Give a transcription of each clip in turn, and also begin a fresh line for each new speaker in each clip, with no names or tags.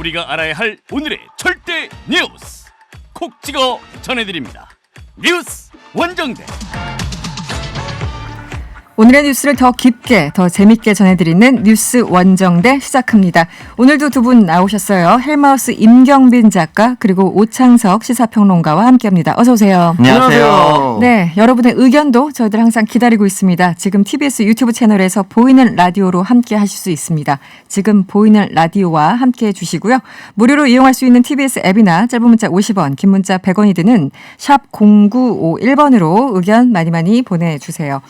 우리가 알아야 할 오늘의 절대 뉴스 콕 찍어 전해드립니다. 뉴스 원정대.
오늘의 뉴스를 더 깊게, 더 재밌게 전해드리는 뉴스 원정대 시작합니다. 오늘도 두 분 나오셨어요. 헬마우스 임경빈 작가 그리고 오창석 시사평론가와 함께합니다. 어서 오세요.
안녕하세요.
네, 여러분의 의견도 저희들 항상 기다리고 있습니다. 지금 TBS 유튜브 채널에서 보이는 라디오로 함께 하실 수 있습니다. 지금 보이는 라디오와 함께 해주시고요. 무료로 이용할 수 있는 TBS 앱이나 짧은 문자 50원, 긴 문자 100원이 드는 샵 0951번으로 의견 많이 보내주세요.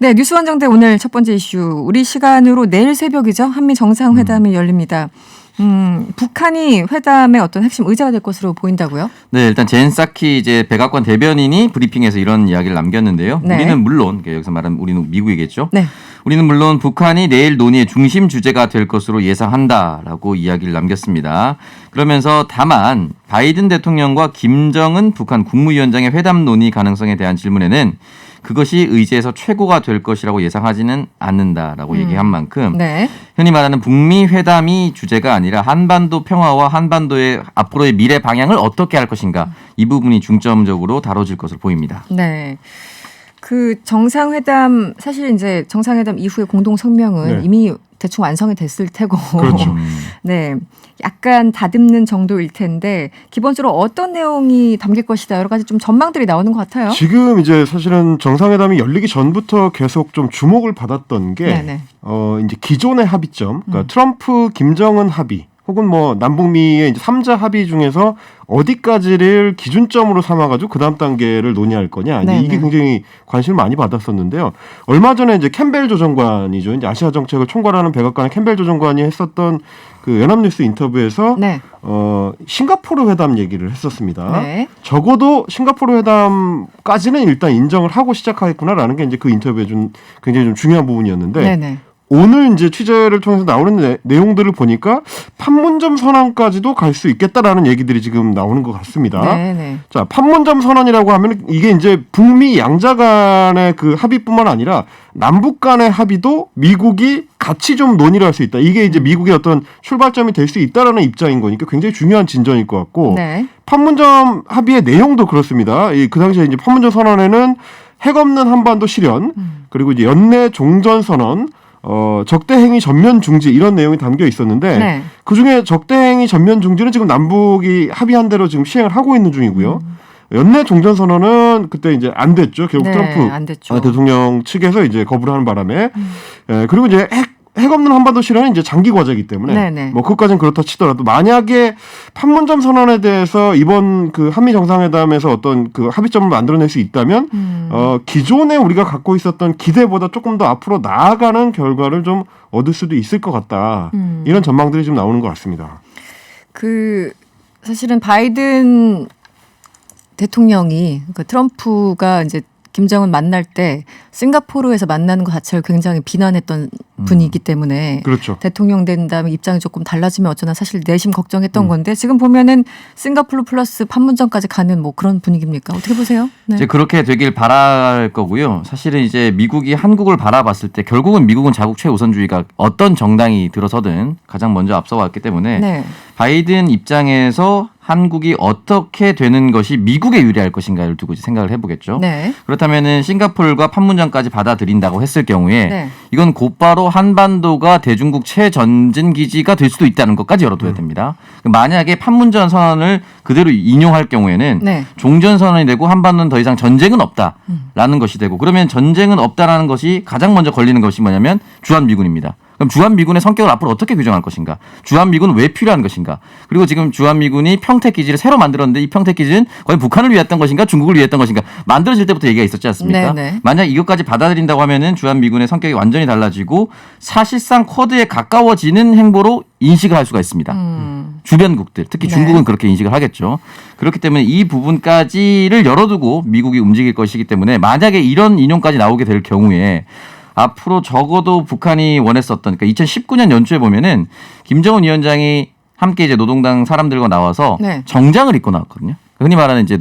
네, 뉴스 원정대 오늘 첫 번째 이슈. 우리 시간으로 내일 새벽이죠. 한미 정상회담이 열립니다. 북한이 회담의 어떤 핵심 의제가 될 것으로 보인다고요?
네, 일단 젠 사키 이제 백악관 대변인이 브리핑에서 이런 이야기를 남겼는데요.
네.
우리는 물론 여기서 말하면 우리는 미국이겠죠.
네.
우리는 물론 북한이 내일 논의의 중심 주제가 될 것으로 예상한다라고 이야기를 남겼습니다. 그러면서 다만 바이든 대통령과 김정은 북한 국무위원장의 회담 논의 가능성에 대한 질문에는 그것이 의제에서 최고가 될 것이라고 예상하지는 않는다라고 얘기한 만큼
네.
흔히 말하는 북미 회담이 주제가 아니라 한반도 평화와 한반도의 앞으로의 미래 방향을 어떻게 할 것인가 이 부분이 중점적으로 다뤄질 것으로 보입니다.
네. 그 정상회담 사실 이제 정상회담 이후의 공동 성명은
네.
이미 대충 완성이 됐을 테고
그렇죠.
네. 약간 다듬는 정도일 텐데 기본적으로 어떤 내용이 담길 것이다 여러 가지 좀 전망들이 나오는 것 같아요.
지금 이제 사실은 정상회담이 열리기 전부터 계속 좀 주목을 받았던 게
네네.
이제 기존의 합의점, 그러니까 트럼프 김정은 합의 혹은 뭐 남북미의 이제 3자 합의 중에서 어디까지를 기준점으로 삼아가지고 그 다음 단계를 논의할 거냐. 이제 이게 굉장히 관심을 많이 받았었는데요. 얼마 전에 이제 캠벨 조정관이죠. 이제 아시아 정책을 총괄하는 백악관의 캠벨 조정관이 했었던 그 연합뉴스 인터뷰에서
네.
싱가포르 회담 얘기를 했었습니다.
네.
적어도 싱가포르 회담까지는 일단 인정을 하고 시작하겠구나라는 게 이제 그 인터뷰에 좀 굉장히 좀 중요한 부분이었는데
네네.
오늘 이제 취재를 통해서 나오는 내용들을 보니까 판문점 선언까지도 갈 수 있겠다라는 얘기들이 지금 나오는 것 같습니다.
네네.
자, 판문점 선언이라고 하면 이게 이제 북미 양자 간의 그 합의뿐만 아니라 남북 간의 합의도 미국이 같이 좀 논의를 할 수 있다. 이게 이제 미국의 어떤 출발점이 될 수 있다라는 입장인 거니까 굉장히 중요한 진전일 것 같고
네.
판문점 합의의 내용도 그렇습니다. 그 당시에 이제 판문점 선언에는 핵 없는 한반도 실현 그리고 이제 연내 종전 선언 적대행위 전면 중지 이런 내용이 담겨 있었는데
네.
그중에 적대행위 전면 중지는 지금 남북이 합의한 대로 지금 시행을 하고 있는 중이고요. 연내 종전 선언은 그때 이제 안 됐죠. 결국
네,
트럼프
안 됐죠.
대통령 측에서 이제 거부를 하는 바람에 그리고 이제 핵 없는 한반도 실현은 이제 장기 과제이기 때문에
네네.
뭐 그것까지는 그렇다 치더라도 만약에 판문점 선언에 대해서 이번 그 한미 정상회담에서 어떤 그 합의점을 만들어낼 수 있다면 기존에 우리가 갖고 있었던 기대보다 조금 더 앞으로 나아가는 결과를 좀 얻을 수도 있을 것 같다. 이런 전망들이 지금 나오는 것 같습니다.
그 사실은 바이든 대통령이 그 트럼프가 이제 김정은 만날 때 싱가포르에서 만나는 것 자체를 굉장히 비난했던 분이기 때문에
그렇죠.
대통령 된 다음에 입장이 조금 달라지면 어쩌나 사실 내심 걱정했던 건데 지금 보면은 싱가포르 플러스 판문점까지 가는 뭐 그런 분위기입니까? 어떻게 보세요? 네.
이제 그렇게 되길 바랄 거고요. 사실은 이제 미국이 한국을 바라봤을 때 결국은 미국은 자국 최우선주의가 어떤 정당이 들어서든 가장 먼저 앞서왔기 때문에
네.
바이든 입장에서 한국이 어떻게 되는 것이 미국에 유리할 것인가를 두고 이제 생각을 해보겠죠.
네.
그렇다면은 싱가포르가 판문점까지 받아들인다고 했을 경우에
네.
이건 곧바로 한반도가 대중국 최전진 기지가 될 수도 있다는 것까지 열어둬야 됩니다. 만약에 판문점 선언을 그대로 인용할 경우에는
네.
종전 선언이 되고 한반도는 더 이상 전쟁은 없다라는 것이 되고 그러면 전쟁은 없다라는 것이 가장 먼저 걸리는 것이 뭐냐면 주한미군입니다. 그럼 주한미군의 성격을 앞으로 어떻게 규정할 것인가? 주한미군은 왜 필요한 것인가? 그리고 지금 주한미군이 평택기지를 새로 만들었는데 이 평택기지는 거의 북한을 위했던 것인가? 중국을 위했던 것인가? 만들어질 때부터 얘기가 있었지 않습니까?
네네.
만약 이것까지 받아들인다고 하면은 주한미군의 성격이 완전히 달라지고 사실상 쿼드에 가까워지는 행보로 인식을 할 수가 있습니다. 주변국들, 특히
네.
중국은 그렇게 인식을 하겠죠. 그렇기 때문에 이 부분까지를 열어두고 미국이 움직일 것이기 때문에 만약에 이런 인용까지 나오게 될 경우에 앞으로 적어도 북한이 원했었던 그러니까 2019년 연초에 보면은 김정은 위원장이 함께 이제 노동당 사람들과 나와서
네.
정장을 입고 나왔거든요. 흔히 말하는 이제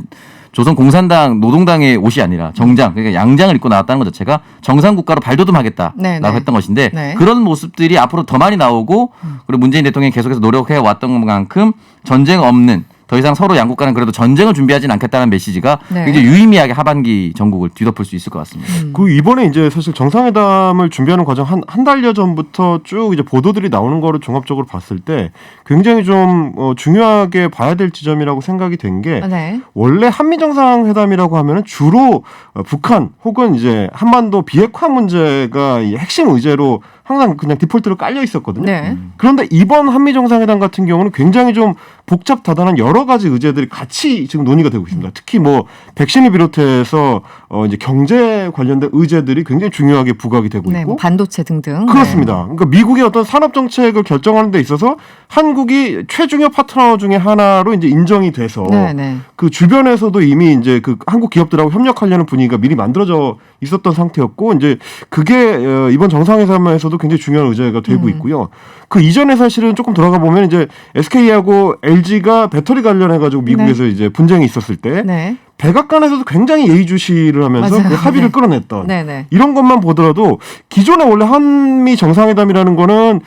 조선공산당 노동당의 옷이 아니라 정장, 그러니까 양장을 입고 나왔다는 것 자체가 정상 국가로 발돋움하겠다라고
네, 네.
했던 것인데
네.
그런 모습들이 앞으로 더 많이 나오고 그리고 문재인 대통령이 계속해서 노력해 왔던 만큼 전쟁 없는 더 이상 서로 양국 간은 그래도 전쟁을 준비하지는 않겠다는 메시지가
네.
굉장히 유의미하게 하반기 전국을 뒤덮을 수 있을 것 같습니다.
그 이번에 이제 사실 정상회담을 준비하는 과정 한 달여 전부터 쭉 이제 보도들이 나오는 거를 종합적으로 봤을 때 굉장히 좀 중요하게 봐야 될 지점이라고 생각이 된 게
네.
원래 한미 정상회담이라고 하면은 주로 북한 혹은 이제 한반도 비핵화 문제가 이 핵심 의제로 항상 그냥 디폴트로 깔려 있었거든요.
네.
그런데 이번 한미 정상회담 같은 경우는 굉장히 좀 복잡다단한 여러 가지 의제들이 같이 지금 논의가 되고 있습니다. 특히 뭐 백신을 비롯해서 이제 경제 관련된 의제들이 굉장히 중요하게 부각이 되고
네,
있고
뭐 반도체 등등.
그렇습니다. 그러니까 미국의 어떤 산업 정책을 결정하는 데 있어서 한국이 최중요 파트너 중에 하나로 이제 인정이 돼서
네, 네.
그 주변에서도 이미 이제 그 한국 기업들하고 협력하려는 분위기가 미리 만들어져 있었던 상태였고 이제 그게 이번 정상회담에서도 굉장히 중요한 의제가 되고 있고요. 그 이전에 사실은 조금 돌아가 보면 이제 SK하고 LG가 배터리 관련해 가지고 미국에서 이제 분쟁이 있었을 때
네.
백악관에서도 굉장히 예의주시를 하면서
맞아요.
그 합의를
네.
끌어냈던
네, 네.
이런 것만 보더라도 기존에 원래 한미 정상회담이라는 거는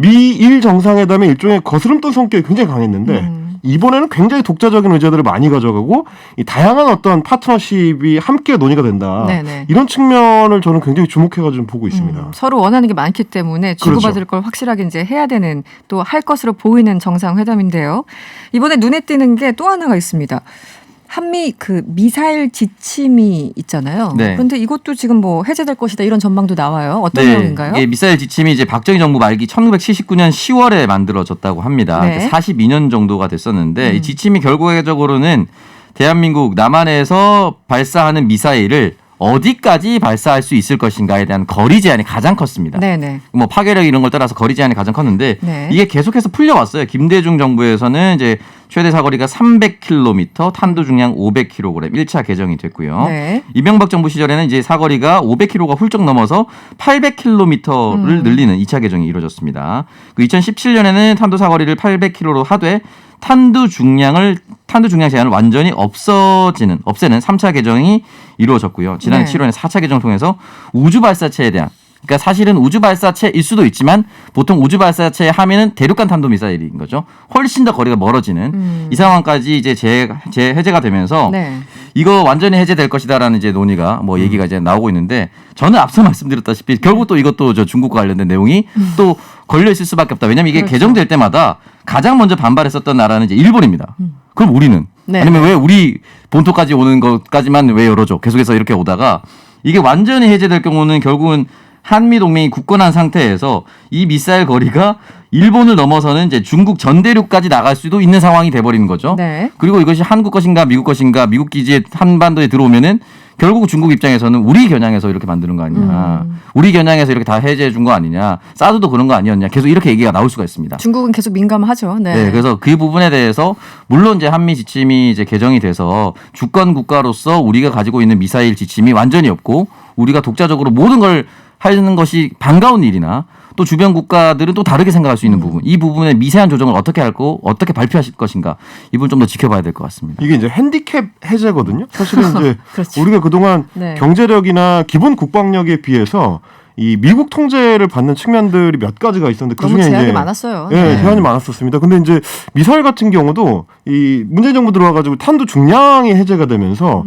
미일 정상회담의 일종의 거스름돈 성격이 굉장히 강했는데 이번에는 굉장히 독자적인 의제들을 많이 가져가고 이 다양한 어떤 파트너십이 함께 논의가 된다.
네네.
이런 측면을 저는 굉장히 주목해가지고 보고 있습니다.
서로 원하는 게 많기 때문에 주고받을 걸 확실하게 이제 해야 되는 또 할 것으로 보이는 정상회담인데요. 이번에 눈에 띄는 게 또 하나가 있습니다. 한미 그 미사일 지침이 있잖아요.
네.
그런데 이것도 지금 뭐 해제될 것이다 이런 전망도 나와요. 어떤 내용인가요?
이게 미사일 지침이 이제 박정희 정부 말기 1979년 10월에 만들어졌다고 합니다.
네.
42년 정도가 됐었는데 이 지침이 결과적으로는 대한민국 남한에서 발사하는 미사일을 어디까지 발사할 수 있을 것인가에 대한 거리 제한이 가장 컸습니다.
네네.
뭐 파괴력 이런 걸 따라서 거리 제한이 가장 컸는데
네.
이게 계속해서 풀려왔어요. 김대중 정부에서는 이제 최대 사거리가 300km, 탄도 중량 500kg 1차 개정이 됐고요.
네.
이명박 정부 시절에는 이제 사거리가 500km가 훌쩍 넘어서 800km를 늘리는 2차 개정이 이루어졌습니다. 그 2017년에는 탄도 사거리를 800km로 하되 탄두 중량 제한을 완전히 없애는 3차 개정이 이루어졌고요. 지난해
네.
7월에 4차 개정 통해서 우주 발사체에 대한 그러니까 사실은 우주 발사체일 수도 있지만 보통 우주 발사체의 함의는 대륙간 탄도 미사일인 거죠. 훨씬 더 거리가 멀어지는 이 상황까지 이제 해제가 되면서
네.
이거 완전히 해제될 것이다라는 이제 논의가 뭐 얘기가 이제 나오고 있는데 저는 앞서 말씀드렸다시피 결국 또 이것도 저 중국과 관련된 내용이 또 걸려 있을 수밖에 없다. 왜냐하면 이게
그렇죠.
개정될 때마다 가장 먼저 반발했었던 나라는 이제 일본입니다. 그럼 우리는
네.
아니면 왜 우리 본토까지 오는 것까지만 왜 열어줘? 계속해서 이렇게 오다가 이게 완전히 해제될 경우는 결국은 한미 동맹이 굳건한 상태에서 이 미사일 거리가 일본을 넘어서는 이제 중국 전대륙까지 나갈 수도 있는 상황이 돼버리는 거죠.
네.
그리고 이것이 한국 것인가 미국 것인가 미국 기지에 한반도에 들어오면은 결국 중국 입장에서는 우리 겨냥해서 이렇게 만드는 거 아니냐. 우리 겨냥해서 이렇게 다 해제해 준 거 아니냐. 사드도 그런 거 아니었냐. 계속 이렇게 얘기가 나올 수가 있습니다.
중국은 계속 민감하죠. 네.
네, 그래서 그 부분에 대해서 물론 이제 한미 지침이 이제 개정이 돼서 주권 국가로서 우리가 가지고 있는 미사일 지침이 완전히 없고 우리가 독자적으로 모든 걸 하는 것이 반가운 일이나 또 주변 국가들은 또 다르게 생각할 수 있는 부분, 이 부분의 미세한 조정을 어떻게 할고 어떻게 발표하실 것인가 이 부분 좀 더 지켜봐야 될 것 같습니다.
이게 이제 핸디캡 해제거든요. 사실은 이제
그렇죠.
우리가 그동안
네.
경제력이나 기본 국방력에 비해서 이 미국 통제를 받는 측면들이 몇 가지가 있었는데 그
너무
중에
제약이
이제
많았어요.
예,
네.
제한이 많았었습니다. 근데 이제 미사일 같은 경우도 이 문재인 정부 들어와가지고 탄두 중량이 해제가 되면서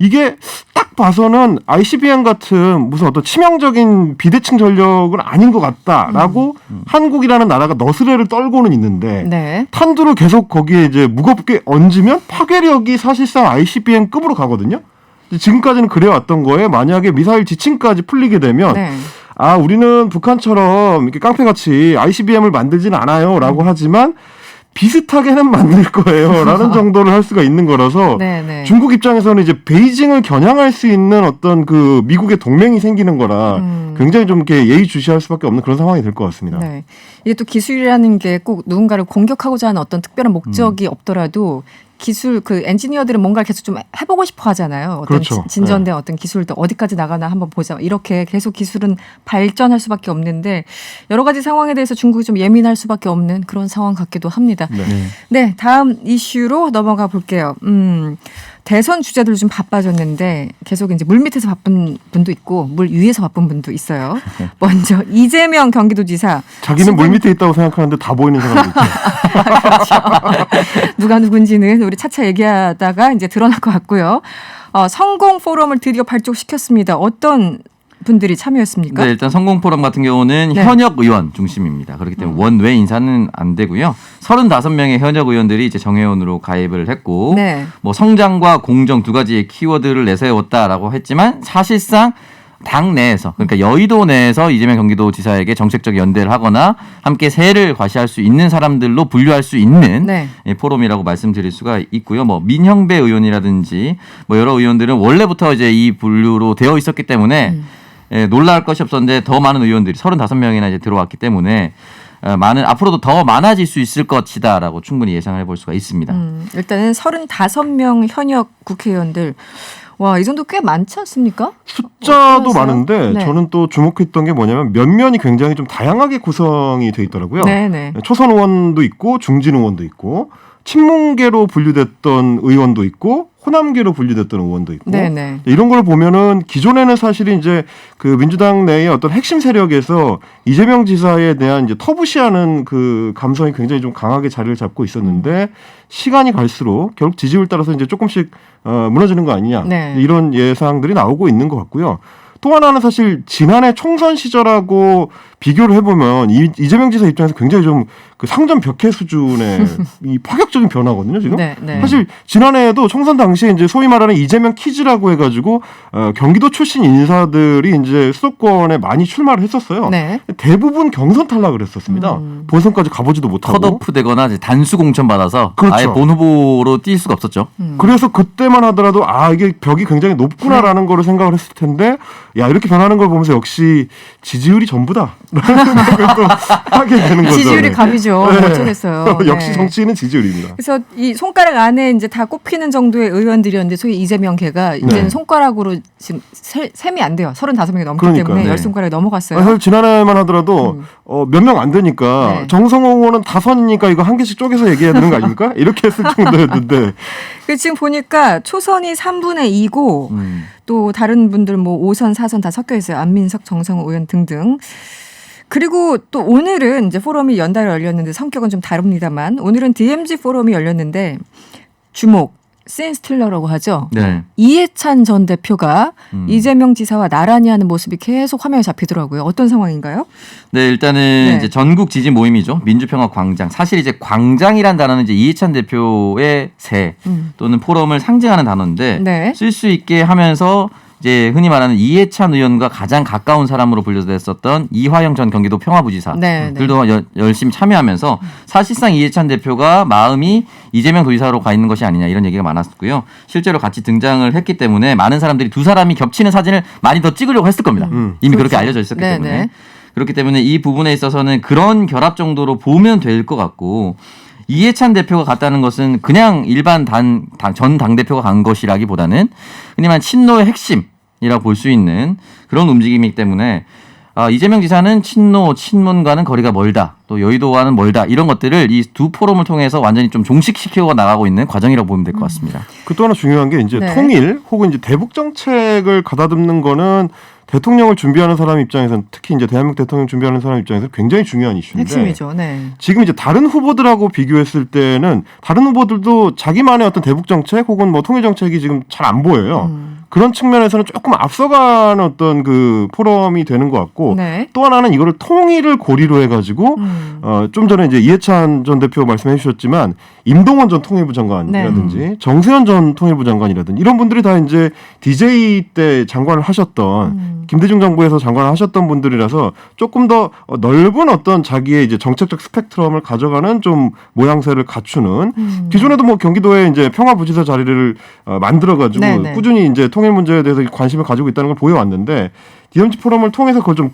이게 딱 봐서는 ICBM 같은 무슨 어떤 치명적인 비대칭 전력은 아닌 것 같다라고 한국이라는 나라가 너스레를 떨고는 있는데
네.
탄두를 계속 거기에 이제 무겁게 얹으면 파괴력이 사실상 ICBM급으로 가거든요. 지금까지는 그래왔던 거에 만약에 미사일 지침까지 풀리게 되면
네.
아 우리는 북한처럼 이렇게 깡패같이 ICBM을 만들지는 않아요라고 하지만 비슷하게는 만들 거예요라는 정도를 할 수가 있는 거라서
네, 네.
중국 입장에서는 이제 베이징을 겨냥할 수 있는 어떤 그 미국의 동맹이 생기는 거라 굉장히 좀 이렇게 예의주시할 수밖에 없는 그런 상황이 될 것 같습니다.
네. 이게 또 기술이라는 게 꼭 누군가를 공격하고자 하는 어떤 특별한 목적이 없더라도 기술 그 엔지니어들은 뭔가 계속 좀 해보고 싶어 하잖아요. 어떤
그렇죠.
진전된 어떤 기술도 어디까지 나가나 한번 보자. 이렇게 계속 기술은 발전할 수밖에 없는데 여러 가지 상황에 대해서 중국이 좀 예민할 수밖에 없는 그런 상황 같기도 합니다.
네.
네, 다음 이슈로 넘어가 볼게요. 대선 주자들 좀 바빠졌는데 계속 이제 물 밑에서 바쁜 분도 있고 물 위에서 바쁜 분도 있어요. 먼저 이재명 경기도지사.
자기는 물 밑에 있다고 생각하는데 다 보이는 사람도 있죠.
누가 누군지는 우리 차차 얘기하다가 이제 드러날 것 같고요. 성공 포럼을 드디어 발족시켰습니다. 어떤 분들이 참여했습니까?
네, 일단 성공 포럼 같은 경우는
네.
현역 의원 중심입니다. 그렇기 때문에 원외 인사는 안 되고요. 35명의 현역 의원들이 이제 정회원으로 가입을 했고
네.
뭐 성장과 공정 두 가지의 키워드를 내세웠다라고 했지만 사실상 당 내에서 그러니까 여의도 내에서 이재명 경기도지사에게 정책적 연대를 하거나 함께 세를 과시할 수 있는 사람들로 분류할 수 있는
네.
포럼이라고 말씀드릴 수가 있고요. 뭐 민형배 의원이라든지 뭐 여러 의원들은 원래부터 이제 이 분류로 되어 있었기 때문에 놀랄 것이 없었는데 더 많은 의원들이 35명이나 이제 들어왔기 때문에 앞으로도 더 많아질 수 있을 것이다라고 충분히 예상을 해볼 수가 있습니다.
일단은 35명 현역 국회의원들. 와, 이 정도 꽤 많지 않습니까?
숫자도
어떠세요?
많은데
네.
저는 또 주목했던 게 뭐냐면 면면이 굉장히 좀 다양하게 구성이 돼 있더라고요.
네네.
초선 의원도 있고 중진 의원도 있고 친문계로 분류됐던 의원도 있고 호남계로 분류됐던 의원도 있고
네네.
이런 걸 보면은 기존에는 사실 이제 그 민주당 내의 어떤 핵심 세력에서 이재명 지사에 대한 이제 터부시하는 그 감성이 굉장히 좀 강하게 자리를 잡고 있었는데 시간이 갈수록 결국 지지율 따라서 이제 조금씩 무너지는 거 아니냐
네.
이런 예상들이 나오고 있는 것 같고요. 또 하나는 사실 지난해 총선 시절하고 비교를 해보면 이재명 지사 입장에서 굉장히 좀 그 상점 벽해 수준의 이 파격적인 변화거든요, 지금.
네, 네.
사실 지난해에도 총선 당시에 이제 소위 말하는 이재명 퀴즈라고 해가지고 경기도 출신 인사들이 이제 수도권에 많이 출마를 했었어요.
네.
대부분 경선 탈락을 했었습니다. 본선까지 가보지도 못하고.
컷오프 되거나 이제 단수 공천 받아서
그렇죠.
아예 본 후보로 뛸 수가 없었죠.
그래서 그때만 하더라도 이게 벽이 굉장히 높구나라는 거를 생각을 했을 텐데 야 이렇게 변하는 걸 보면서 역시 지지율이 전부다 라는 생각을 또 하게 되는 거죠.
지지율이
네.
감이죠.
네.
어쩌겠어요.
역시
네.
정치인은 지지율입니다.
그래서 이 손가락 안에 이제 다 꼽히는 정도의 의원들이었는데 소위 이재명계가 이제는 손가락으로 지금 셈이 안 돼요. 35명이 넘기
그러니까,
때문에
네.
10손가락이 넘어갔어요.
사실 지난해만 하더라도 몇 명 안 되니까
네.
정성호 의원은 다선이니까 이거 한 개씩 쪼개서 얘기해야 되는 거 아닙니까? 이렇게 했을 정도였는데
지금 보니까 초선이 3분의 2고 또 다른 분들 뭐 5선, 4선 다 섞여 있어요. 안민석, 정성호 의원 등등. 그리고 또 오늘은 이제 포럼이 연달아 열렸는데 성격은 좀 다릅니다만 오늘은 DMZ 포럼이 열렸는데 주목 센스틸러라고 하죠.
네.
이해찬 전 대표가 이재명 지사와 나란히 하는 모습이 계속 화면에 잡히더라고요. 어떤 상황인가요?
네, 일단은
네.
이제 전국 지지 모임이죠. 민주평화 광장. 사실 이제 광장이란 단어는 이제 이해찬 대표의 새 또는 포럼을 상징하는 단어인데
네.
쓸 수 있게 하면서 이제 흔히 말하는 이해찬 의원과 가장 가까운 사람으로 불려졌었던 이화영 전 경기도 평화부지사들도
네,
열심히 참여하면서 사실상 이해찬 대표가 마음이 이재명 도지사로 가 있는 것이 아니냐 이런 얘기가 많았고요. 실제로 같이 등장을 했기 때문에 많은 사람들이 두 사람이 겹치는 사진을 많이 더 찍으려고 했을 겁니다. 이미 그렇게 알려져 있었기
네,
때문에.
네.
그렇기 때문에 이 부분에 있어서는 그런 결합 정도로 보면 될 것 같고 이해찬 대표가 갔다는 것은 그냥 일반 전 당대표가 간 것이라기보다는 흔히 말하는 친노의 핵심이라고 볼 수 있는 그런 움직임이기 때문에 이재명 지사는 친노, 친문과는 거리가 멀다. 또 여의도와는 멀다. 이런 것들을 이 두 포럼을 통해서 완전히 좀 종식시켜 나가고 있는 과정이라고 보면 될 것 같습니다.
그 또 하나 중요한 게 이제
네.
통일 혹은 이제 대북 정책을 가다듬는 거는 대통령을 준비하는 사람 입장에서는 특히 이제 대한민국 대통령 준비하는 사람 입장에서 굉장히 중요한 이슈인데
핵심이죠. 네.
지금 이제 다른 후보들하고 비교했을 때는 다른 후보들도 자기만의 어떤 대북 정책 혹은 뭐 통일 정책이 지금 잘 안 보여요. 그런 측면에서는 조금 앞서가는 어떤 그 포럼이 되는 것 같고
네.
또 하나는 이거를 통일을 고리로 해가지고 좀 전에 이제 이해찬 전 대표 말씀해 주셨지만 임동원 전 통일부 장관이라든지 정세현 전 통일부 장관이라든지 이런 분들이 다 이제 DJ 때 장관을 하셨던 김대중 정부에서 장관을 하셨던 분들이라서 조금 더 넓은 어떤 자기의 이제 정책적 스펙트럼을 가져가는 좀 모양새를 갖추는 기존에도 뭐 경기도에 이제 평화부지사 자리를 만들어가지고 꾸준히 이제 통일 문제에 대해서 관심을 가지고 있다는 걸 보여왔는데 DMZ 포럼을 통해서 그걸 좀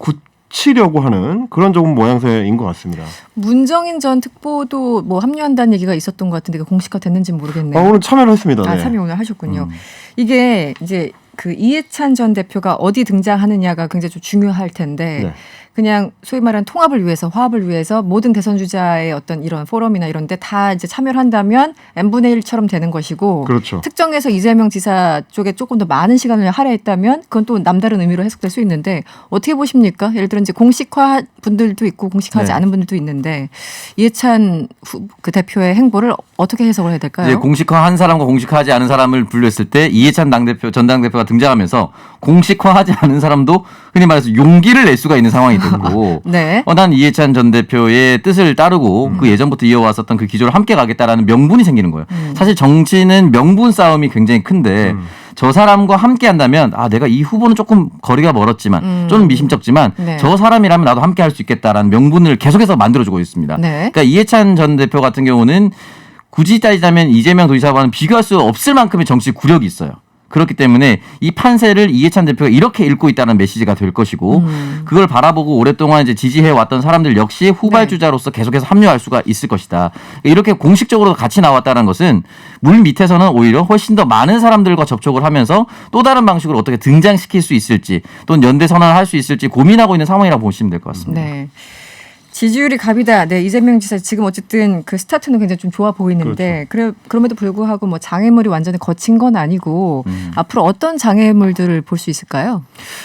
합치려고 하는 그런 조금 모양새인 것 같습니다.
문정인 전 특보도 뭐 합류한다는 얘기가 있었던 것 같은데 공식화됐는지는 모르겠네요.
오늘 참여를 했습니다.
아,
네.
참여 오늘 하셨군요. 이게 이제 그 이해찬 전 대표가 어디 등장하느냐가 굉장히 좀 중요할 텐데
네.
그냥 소위 말하는 통합을 위해서 화합을 위해서 모든 대선 주자의 어떤 이런 포럼이나 이런 데 다 이제 참여를 한다면 n분의 1처럼 되는 것이고
그렇죠.
특정해서 이재명 지사 쪽에 조금 더 많은 시간을 할애했다면 그건 또 남다른 의미로 해석될 수 있는데 어떻게 보십니까? 예를 들어 이제 공식화 분들도 있고 공식화하지
네.
않은 분들도 있는데 이해찬 그 대표의 행보를 어떻게 해석을 해야 될까요?
이제 공식화한 사람과 공식화하지 않은 사람을 분류했을 때 이해찬 당대표 전 당대표가 등장하면서 공식화하지 않은 사람도 흔히 말해서 용기를 낼 수가 있는 상황이 됐고
네.
난 이해찬 전 대표의 뜻을 따르고 그 예전부터 이어왔었던 그 기조를 함께 가겠다라는 명분이 생기는 거예요. 사실 정치는 명분 싸움이 굉장히 큰데 저 사람과 함께 한다면 내가 이 후보는 조금 거리가 멀었지만 좀 미심쩍지만
네.
저 사람이라면 나도 함께 할 수 있겠다라는 명분을 계속해서 만들어주고 있습니다.
네.
그러니까 이해찬 전 대표 같은 경우는 굳이 따지자면 이재명 도지사와는 비교할 수 없을 만큼의 정치 구력이 있어요. 그렇기 때문에 이 판세를 이해찬 대표가 이렇게 읽고 있다는 메시지가 될 것이고 그걸 바라보고 오랫동안 이제 지지해 왔던 사람들 역시 후발주자로서 계속해서 합류할 수가 있을 것이다. 이렇게 공식적으로 같이 나왔다는 것은 물 밑에서는 오히려 훨씬 더 많은 사람들과 접촉을 하면서 또 다른 방식으로 어떻게 등장시킬 수 있을지 또는 연대 선언을 할 수 있을지 고민하고 있는 상황이라고 보시면 될 것 같습니다.
네. 지지율이 갑이다. 네, 이재명 지사 지금 어쨌든 그 스타트는 굉장히 좀 좋아 보이는데 그럼에도 불구하고 뭐 장애물이 완전히 거친 건 아니고 앞으로 어떤 장애물들을 볼 수 있을까요?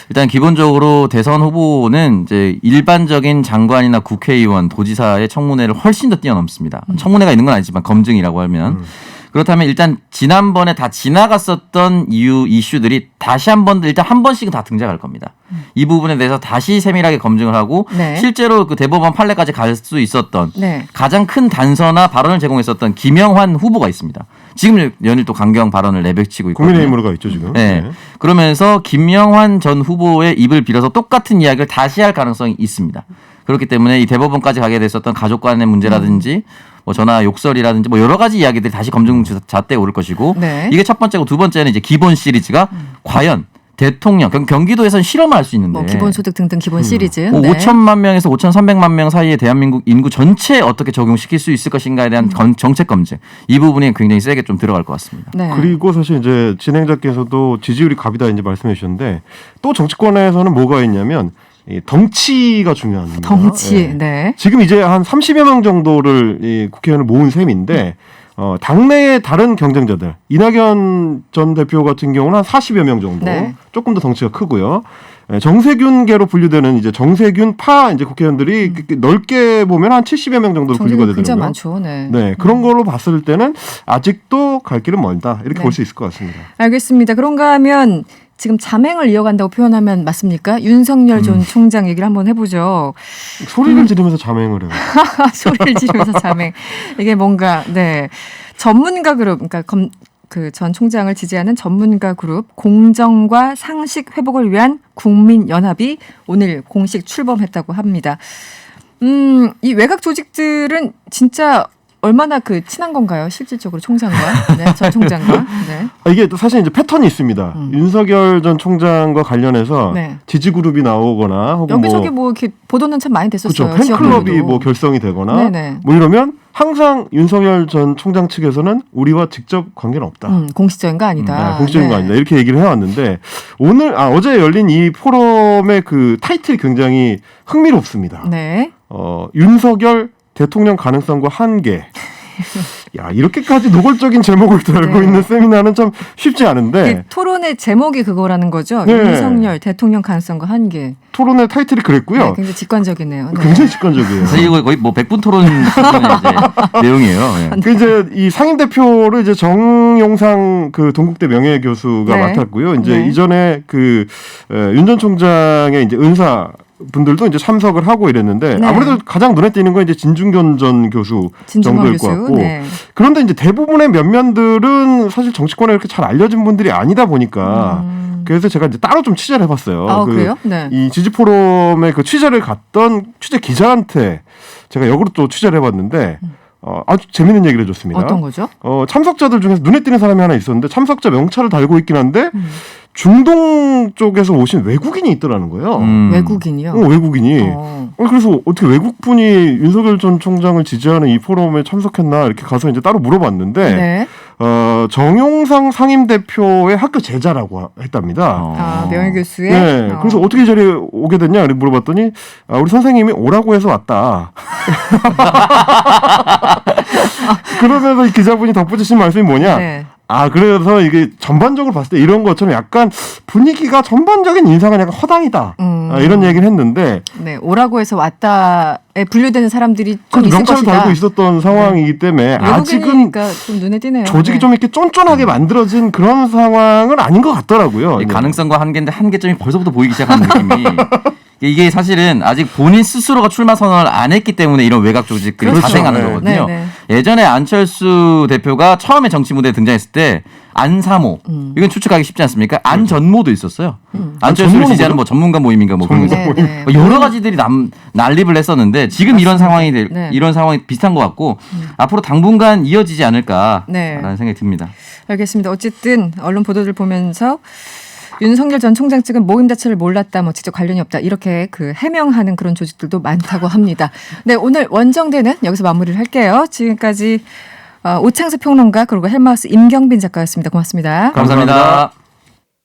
일단 기본적으로 대선 후보는 이제 일반적인 장관이나 국회의원, 도지사의 청문회를 훨씬 더 뛰어넘습니다. 청문회가 있는 건 아니지만 검증이라고 하면. 그렇다면 일단 지난번에 다 지나갔었던 이슈들이 다시 한 번, 일단 한 번씩은 다 등장할 겁니다. 이 부분에 대해서 다시 세밀하게 검증을 하고
네.
실제로 그 대법원 판례까지 갈 수 있었던
네.
가장 큰 단서나 발언을 제공했었던 김영환 후보가 있습니다. 지금 연일 또 강경 발언을 내뱉치고 있거든요.
국민의힘으로 가 있죠 지금.
네.
네.
그러면서 김영환 전 후보의 입을 빌어서 똑같은 이야기를 다시 할 가능성이 있습니다. 그렇기 때문에 이 대법원까지 가게 됐었던 가족 간의 문제라든지 뭐 전화 욕설이라든지 뭐 여러 가지 이야기들이 다시 검증 잣대에 오를 것이고
네.
이게 첫 번째고 두 번째는 이제 기본 시리즈가 과연 대통령 경기도에서는 실험을 할 수 있는데
뭐 기본소득 등등 기본 시리즈.
뭐
네.
5천만 명에서 5,300만 명 사이의 대한민국 인구 전체에 어떻게 적용시킬 수 있을 것인가에 대한 정책 검증 이 부분이 굉장히 세게 좀 들어갈 것 같습니다.
네.
그리고 사실 이제 진행자께서도 지지율이 갑이다 이제 말씀해 주셨는데 또 정치권에서는 뭐가 있냐면 이 덩치가 중요합니다.
덩치.
예.
네.
지금 이제 한 30여 명 정도를 이 국회의원을 모은 셈인데 당내의 다른 경쟁자들 이낙연 전 대표 같은 경우는 한 40여 명 정도
네.
조금 더 덩치가 크고요. 정세균계로 분류되는 이제 정세균파 이제 국회의원들이 넓게 보면 한 70여 명 정도로 분류가
정세균 굉장히
되더라고요.
많죠. 네.
네, 그런 걸로 봤을 때는 아직도 갈 길은 멀다 이렇게
네.
볼 수 있을 것 같습니다.
알겠습니다. 그런가 하면 지금 자맹을 이어간다고 표현하면 맞습니까? 윤석열 전 총장 얘기를 한번 해보죠.
소리를 지르면서 자맹을 해요.
소리를 지르면서 자맹. 이게 뭔가 네 전문가 그룹 그러니까 그 전 총장을 지지하는 전문가 그룹 공정과 상식 회복을 위한 국민연합이 오늘 공식 출범했다고 합니다. 이 외곽 조직들은 진짜 얼마나 그 친한 건가요? 실질적으로 총장과 네, 전 총장과 네.
이게 또 사실 이제 패턴이 있습니다. 윤석열 전 총장과 관련해서
네.
지지 그룹이 나오거나 혹은
여기저기 뭐 이렇게 보도는 참 많이 됐었어요.
그렇죠. 팬클럽이
지역별로도.
뭐 결성이 되거나
네네.
뭐 이러면 항상 윤석열 전 총장 측에서는 우리와 직접 관계는 없다.
공식적인 거 아니다.
네, 공식적인 거
네.
아니다. 이렇게 얘기를 해왔는데 어제 열린 이 포럼의 그 타이틀이 굉장히 흥미롭습니다.
네.
윤석열 대통령 가능성과 한계. 야, 이렇게까지 노골적인 제목을 달고
네.
있는 세미나는 참 쉽지
이
않은데
토론의 제목이 그거라는 거죠.
네.
윤석열 대통령 가능성과 한계.
토론의 타이틀이 그랬고요.
네, 굉장히 직관적이네요. 네.
굉장히 직관적이에요.
사실 이거 거의 뭐 100분 토론 수준의 이제 내용이에요. 예.
그 이제 이 상임 대표를 이제 정용상 그 동국대 명예교수가
네.
맡았고요. 이제
네.
이전에 그 윤 전 총장의 이제 은사 분들도 이제 참석을 하고 이랬는데
네.
아무래도 가장 눈에 띄는 건 이제 진중권 전 교수
진중권
정도일
교수.
것 같고
네.
그런데 이제 대부분의 면면들은 사실 정치권에 이렇게 잘 알려진 분들이 아니다 보니까 그래서 제가 이제 따로 좀 취재를 해봤어요.
아, 그래요? 네.
이 지지 포럼에 그 취재를 갔던 취재 기자한테 제가 역으로 또 취재를 해봤는데 아주 재밌는 얘기를 해줬습니다.
어떤 거죠?
참석자들 중에서 눈에 띄는 사람이 하나 있었는데 참석자 명찰을 달고 있긴 한데 중동 쪽에서 오신 외국인이 있더라는 거예요.
외국인이요?
외국인이.
어.
그래서 어떻게 외국분이 윤석열 전 총장을 지지하는 이 포럼에 참석했나 이렇게 가서 이제 따로 물어봤는데
네.
정용상 상임대표의 학교 제자라고 했답니다.
아, 명예 교수의.
네, 그래서 어떻게 이 자리에 오게 됐냐 이렇게 물어봤더니 우리 선생님이 오라고 해서 왔다. 그러면서 이 기자분이 덧붙이신 말씀이 뭐냐?
네.
그래서 이게 전반적으로 봤을 때 이런 것처럼 약간 분위기가 전반적인 인상은 약간 허당이다. 이런 얘기를 했는데.
네, 오라고 해서 왔다에 분류되는 사람들이 좀 있을
명찰을
것이다.
달고 있었던 상황이기 때문에 아직은
외국인이니까 좀 눈에 띄네요.
조직이
네.
좀 이렇게 쫀쫀하게 만들어진 그런 상황은 아닌 것 같더라고요.
이 가능성과 한계인데 한계점이 벌써부터 보이기 시작하는 느낌이. 이게 사실은 아직 본인 스스로가 출마 선언을 안 했기 때문에 이런 외곽 조직들이
그렇죠.
자생하는
네.
거거든요.
네,
예전에 안철수 대표가 처음에 정치 무대에 등장했을 때 안사모 이건 추측하기 쉽지 않습니까? 안전모도 있었어요. 안철수를
전모는
지지하는 뭐 전문가 모임인가 뭐 그런 거
네, 네.
뭐 여러 가지들이 난립을 했었는데 지금 이런 상황이
네.
이런 상황이 비슷한 것 같고 앞으로 당분간 이어지지 않을까라는
네.
생각이 듭니다.
알겠습니다. 어쨌든 언론 보도를 보면서 윤석열 전 총장 측은 모임 자체를 몰랐다, 뭐 직접 관련이 없다 이렇게 그 해명하는 그런 조직들도 많다고 합니다. 네, 오늘 원정대는 여기서 마무리를 할게요. 지금까지 오창수 평론가 그리고 헬마우스 임경빈 작가였습니다. 고맙습니다.
감사합니다.